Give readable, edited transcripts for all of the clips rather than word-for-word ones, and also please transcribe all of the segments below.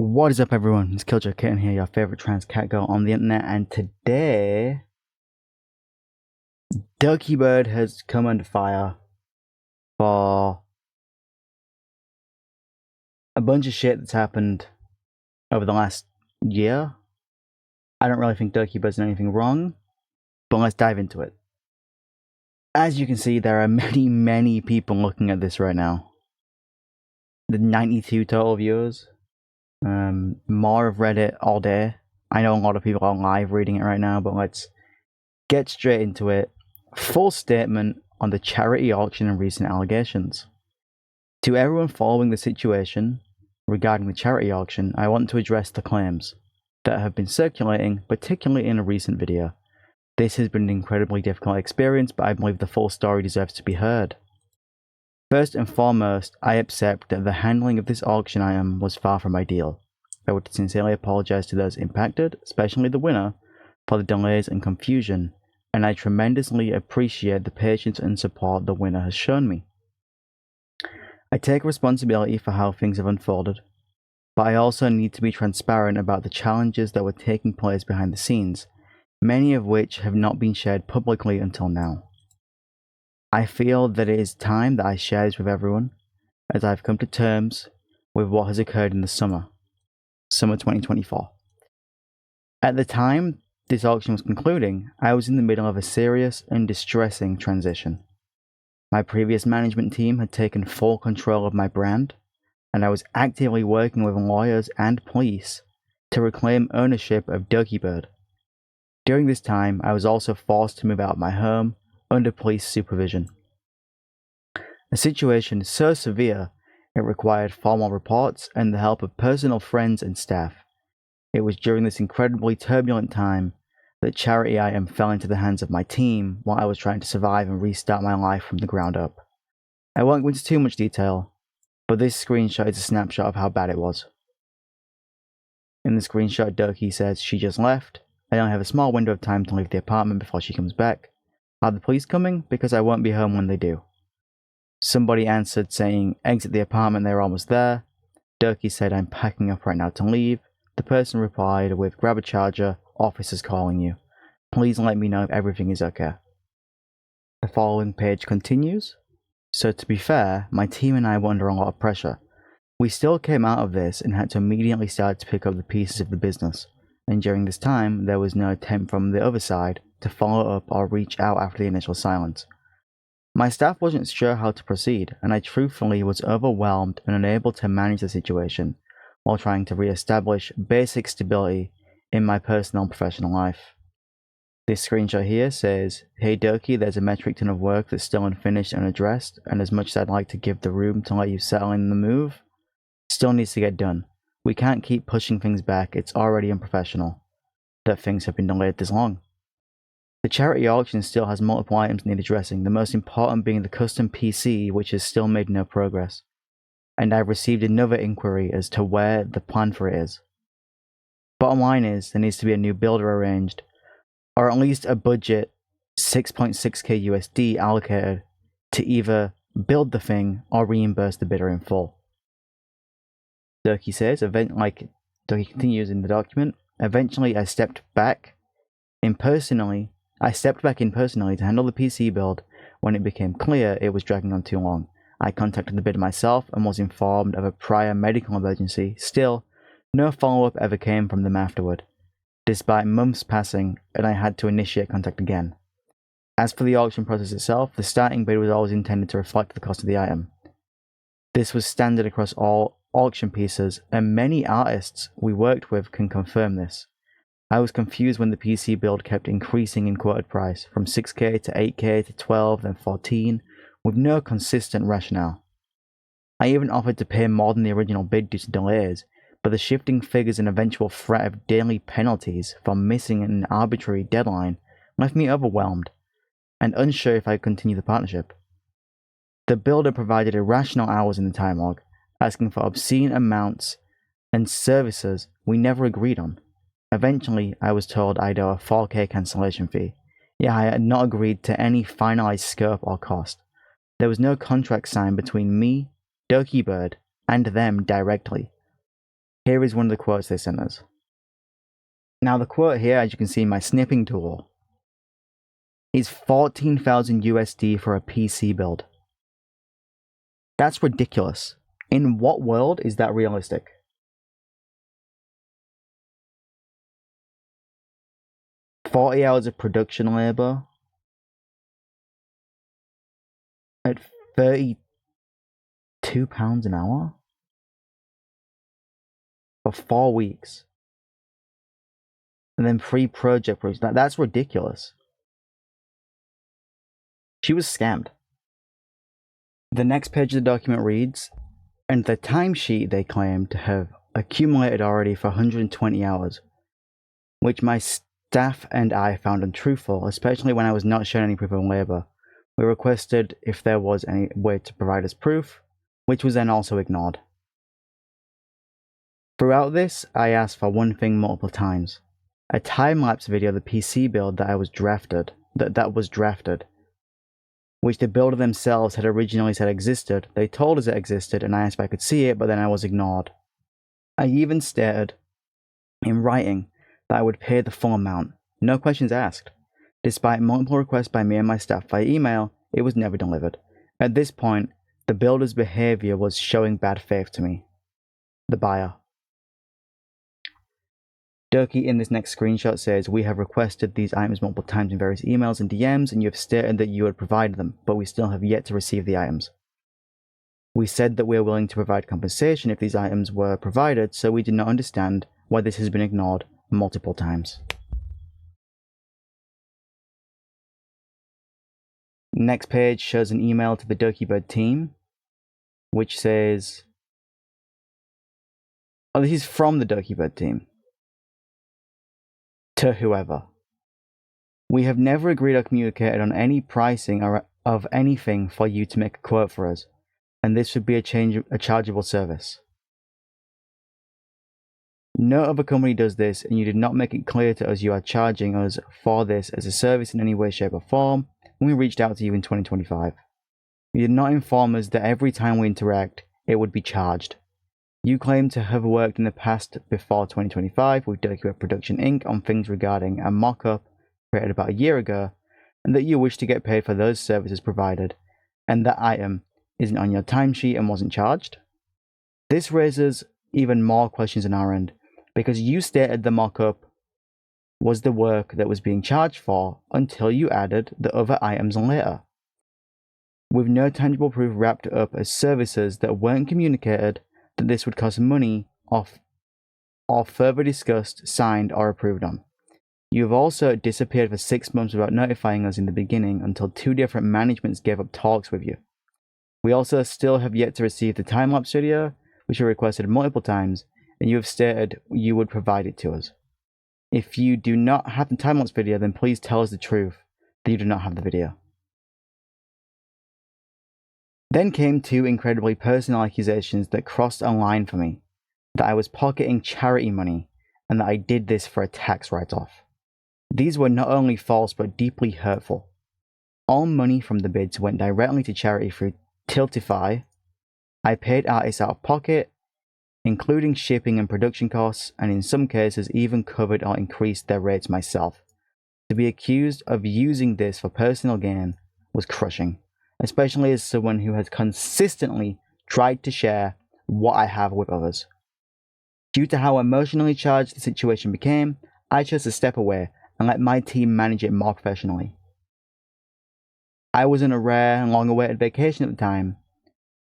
What is up, everyone? It's Kiljo Kitten here, your favorite trans cat girl on the internet, and today, Dokibird has come under fire for a bunch of shit that's happened over the last year. I don't really think Dokibird's done anything wrong, but let's dive into it. As you can see, there are many people looking at this right now. The 92 total viewers. More have read it all day. I know a lot of people are live reading it right now, but let's get straight into it. Full statement on the charity auction and recent allegations. To everyone following the situation regarding the charity auction, I want to address the claims that have been circulating, particularly in a recent video. This has been an incredibly difficult experience, but I believe the full story deserves to be heard. First and foremost, I accept that the handling of this auction item was far from ideal. I would sincerely apologize to those impacted, especially the winner, for the delays and confusion, and I tremendously appreciate the patience and support the winner has shown me. I take responsibility for how things have unfolded, but I also need to be transparent about the challenges that were taking place behind the scenes, many of which have not been shared publicly until now. I feel that it is time that I share this with everyone, as I've come to terms with what has occurred in the summer 2024. At the time this auction was concluding, I was in the middle of a serious and distressing transition. My previous management team had taken full control of my brand, and I was actively working with lawyers and police to reclaim ownership of Dokibird. During this time, I was also forced to move out of my home under police supervision. A situation so severe, it required formal reports and the help of personal friends and staff. It was during this incredibly turbulent time that charity item fell into the hands of my team while I was trying to survive and restart my life from the ground up. I won't go into too much detail, but this screenshot is a snapshot of how bad it was. In the screenshot, Doki says she just left. I only have a small window of time to leave the apartment before she comes back. Are the police coming? Because I won't be home when they do. Somebody answered saying, exit the apartment, they're almost there. Doki said, I'm packing up right now to leave. The person replied with, grab a charger, officer's calling you. Please let me know if everything is okay. The following page continues. So to be fair, my team and I were under a lot of pressure. We still came out of this and had to immediately start to pick up the pieces of the business. And during this time, there was no attempt from the other side to follow up or reach out after the initial silence. My staff wasn't sure how to proceed, and I truthfully was overwhelmed and unable to manage the situation while trying to re-establish basic stability in my personal and professional life. This screenshot here says, hey Doki, there's a metric ton of work that's still unfinished and unaddressed, and as much as I'd like to give the room to let you settle in the move, still needs to get done. We can't keep pushing things back, it's already unprofessional that things have been delayed this long. The charity auction still has multiple items need addressing, the most important being the custom PC, which has still made no progress. And I've received another inquiry as to where the plan for it is. Bottom line is, there needs to be a new builder arranged, or at least a budget 6.6k USD allocated to either build the thing or reimburse the bidder in full. Doki says, Doki continues in the document, eventually I stepped back in personally to handle the PC build when it became clear it was dragging on too long. I contacted the bidder myself and was informed of a prior medical emergency. Still, no follow-up ever came from them afterward, despite months passing, and I had to initiate contact again. As for the auction process itself, the starting bid was always intended to reflect the cost of the item. This was standard across all auction pieces, and many artists we worked with can confirm this. I was confused when the PC build kept increasing in quoted price, from 6k to 8k to 12, then 14, with no consistent rationale. I even offered to pay more than the original bid due to delays, but the shifting figures and eventual threat of daily penalties for missing an arbitrary deadline left me overwhelmed, and unsure if I could continue the partnership. The builder provided irrational hours in the time log, asking for obscene amounts and services we never agreed on. Eventually, I was told I'd owe a 4k cancellation fee. Yeah, I had not agreed to any finalized scope or cost. There was no contract signed between me, Dokibird, and them directly. here is one of the quotes they sent us. Now the quote here, as you can see in my snipping tool, is 14,000 USD for a PC build. That's ridiculous. In what world is that realistic? $40 hours of production labor at £32 an hour for 4 weeks, and then pre-project production. That's ridiculous. She was scammed. The next page of the document reads, and the timesheet they claim to have accumulated already for 120 hours, which my staff and I found untruthful, especially when I was not shown any proof of labor. We requested if there was any way to provide us proof, which was then also ignored. Throughout this, I asked for one thing multiple times: a time-lapse video of the PC build that was drafted, which the builder themselves had originally said existed. They told us it existed, and I asked if I could see it, but then I was ignored. I even stated in writing that I would pay the full amount, no questions asked. Despite multiple requests by me and my staff via email, it was never delivered. At this point, the builder's behavior was showing bad faith to me. The buyer. Doki in this next screenshot says, we have requested these items multiple times in various emails and DMs, and you have stated that you would provide them, but we still have yet to receive the items. We said that we are willing to provide compensation if these items were provided, so we do not understand why this has been ignored multiple times. Next page shows an email to the Dokibird team, which says, oh, this is from the Dokibird team. To whoever. We have never agreed or communicated on any pricing or of anything for you to make a quote for us, and this would be a chargeable service. No other company does this, and you did not make it clear to us you are charging us for this as a service in any way, shape, or form when we reached out to you in 2025. You did not inform us that every time we interact, it would be charged. You claim to have worked in the past before 2025 with Dokibird Production Inc. on things regarding a mock-up created about a year ago, and that you wish to get paid for those services provided, and that item isn't on your timesheet and wasn't charged. This raises even more questions on our end, because you stated the mock-up was the work that was being charged for until you added the other items later. With no tangible proof wrapped up as services that weren't communicated that this would cost money or further discussed, signed, or approved on. You have also disappeared for 6 months without notifying us in the beginning until 2 different managements gave up talks with you. We also still have yet to receive the time-lapse video, which you requested multiple times, and you have stated you would provide it to us. If you do not have the time-lapse video, then please tell us the truth that you do not have the video. Then came 2 incredibly personal accusations that crossed a line for me, that I was pocketing charity money, and that I did this for a tax write-off. These were not only false but deeply hurtful. All money from the bids went directly to charity through Tiltify. I paid artists out of pocket, including shipping and production costs, and in some cases even covered or increased their rates myself. To be accused of using this for personal gain was crushing, especially as someone who has consistently tried to share what I have with others. Due to how emotionally charged the situation became, I chose to step away and let my team manage it more professionally. I was on a rare and long-awaited vacation at the time,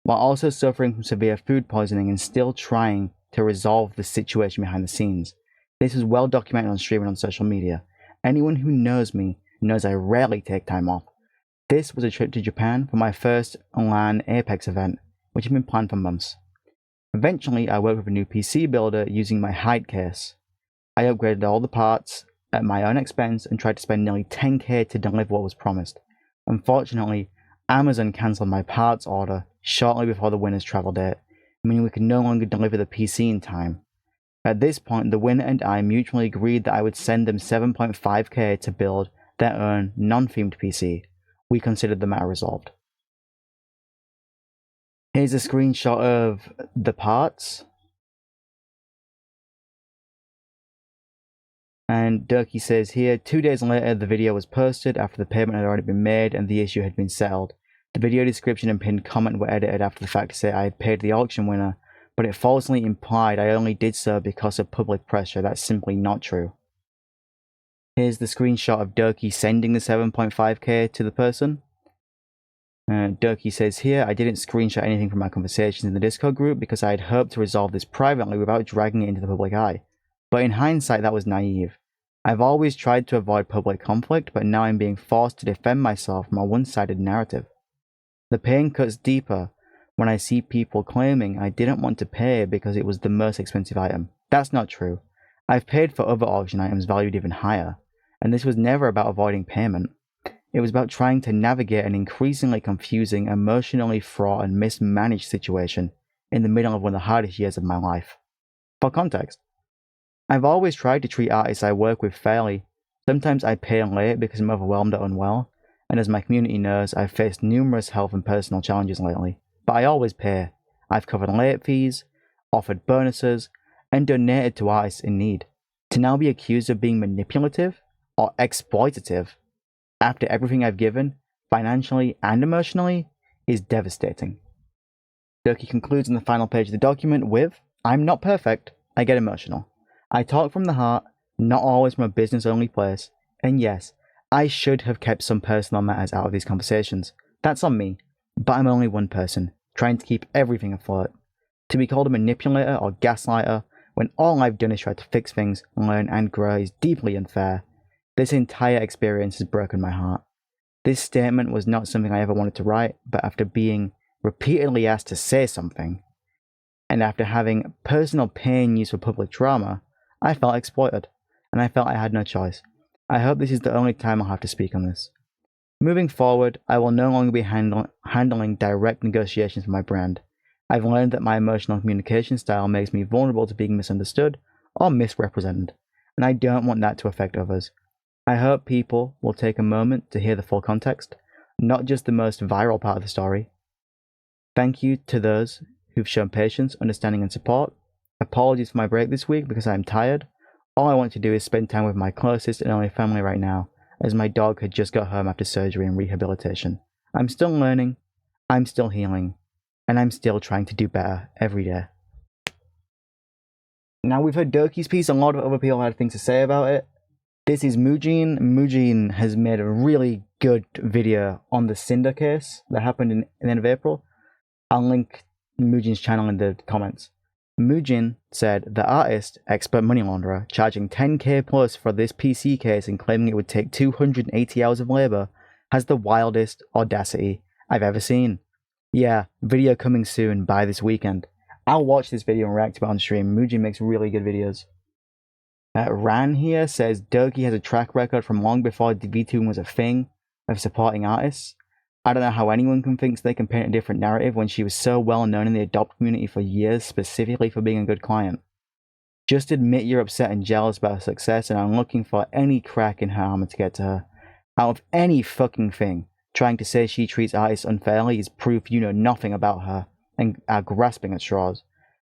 while also suffering from severe food poisoning and still trying to resolve the situation behind the scenes. This is well documented on stream and on social media. Anyone who knows me knows I rarely take time off. This was a trip to Japan for my first LAN Apex event, which had been planned for months. Eventually, I worked with a new PC builder using my hide case. I upgraded all the parts at my own expense and tried to spend nearly 10k to deliver what was promised. Unfortunately, Amazon cancelled my parts order shortly before the winner's travel date, meaning we could no longer deliver the PC in time. At this point, the winner and I mutually agreed that I would send them 7.5k to build their own non-themed PC. We considered the matter resolved. Here's a screenshot of the parts. And Durkee says here, 2 days later, the video was posted after the payment had already been made and the issue had been settled. The video description and pinned comment were edited after the fact to say I had paid the auction winner, but it falsely implied I only did so because of public pressure. That's simply not true. Here's the screenshot of Durkee sending the 7.5k to the person. Durkee says here, I didn't screenshot anything from our conversations in the Discord group because I had hoped to resolve this privately without dragging it into the public eye. But in hindsight, that was naive. I've always tried to avoid public conflict, but now I'm being forced to defend myself from a one-sided narrative. The pain cuts deeper when I see people claiming I didn't want to pay because it was the most expensive item. That's not true. I've paid for other auction items valued even higher, and this was never about avoiding payment. It was about trying to navigate an increasingly confusing, emotionally fraught and mismanaged situation in the middle of one of the hardest years of my life. For context, I've always tried to treat artists I work with fairly. Sometimes I pay late because I'm overwhelmed or unwell, and as my community knows, I've faced numerous health and personal challenges lately. But I always pay. I've covered late fees, offered bonuses, and donated to artists in need. To now be accused of being manipulative or exploitative after everything I've given, financially and emotionally, is devastating. Durkee concludes on the final page of the document with, I'm not perfect, I get emotional. I talk from the heart, not always from a business-only place, and yes, I should have kept some personal matters out of these conversations. That's on me, but I'm only one person, trying to keep everything afloat. To be called a manipulator or gaslighter when all I've done is try to fix things, learn and grow is deeply unfair. This entire experience has broken my heart. This statement was not something I ever wanted to write, but after being repeatedly asked to say something, and after having personal pain used for public drama, I felt exploited, and I felt I had no choice. I hope this is the only time I'll have to speak on this. Moving forward, I will no longer be handling direct negotiations for my brand. I've learned that my emotional communication style makes me vulnerable to being misunderstood or misrepresented, and I don't want that to affect others. I hope people will take a moment to hear the full context, not just the most viral part of the story. Thank you to those who've shown patience, understanding and support. Apologies for my break this week because I'm tired. All I want to do is spend time with my closest and only family right now, as my dog had just got home after surgery and rehabilitation. I'm still learning, I'm still healing, and I'm still trying to do better every day. Now we've heard Doki's piece, a lot of other people had things to say about it. This is Mujin. Mujin has made a really good video on the Cinder case that happened in the end of April. I'll link Mujin's channel in the comments. Mujin said, the artist, expert money launderer, charging 10k plus for this PC case and claiming it would take 280 hours of labor, has the wildest audacity I've ever seen. Yeah, video coming soon by this weekend. I'll watch this video and react to it on stream. Mujin makes really good videos. Ran here says, Doki has a track record from long before VTubing was a thing of supporting artists. I don't know how anyone can think they can paint a different narrative when she was so well known in the adopt community for years, specifically for being a good client. Just admit you're upset and jealous about her success, and I'm looking for any crack in her armor to get to her. Out of any fucking thing, trying to say she treats artists unfairly is proof you know nothing about her and are grasping at straws.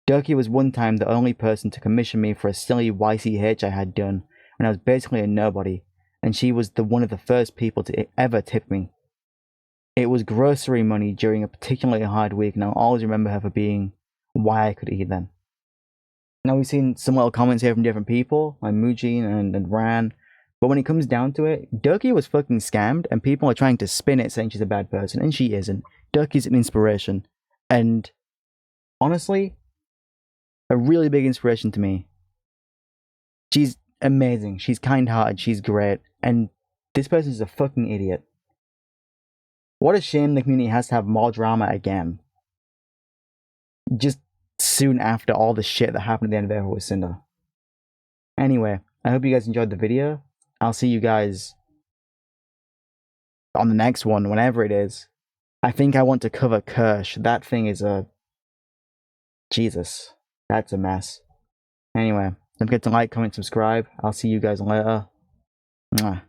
Doki was one time the only person to commission me for a silly YCH I had done when I was basically a nobody, and she was one of the first people to ever tip me. It was grocery money during a particularly hard week, and I'll always remember her for being why I could eat then. Now we've seen some little comments here from different people, like Mujin and Ran, but when it comes down to it, Doki was fucking scammed, and people are trying to spin it saying she's a bad person, and she isn't. Doki's an inspiration, and honestly, a really big inspiration to me. She's amazing, she's kind-hearted, she's great, and this person's a fucking idiot. What a shame the community has to have more drama again. Just soon after all the shit that happened at the end of April with Cinder. Anyway, I hope you guys enjoyed the video. I'll see you guys on the next one, whenever it is. I think I want to cover Kirsch. That thing is a... Jesus. That's a mess. Anyway, don't forget to like, comment, subscribe. I'll see you guys later. Mwah.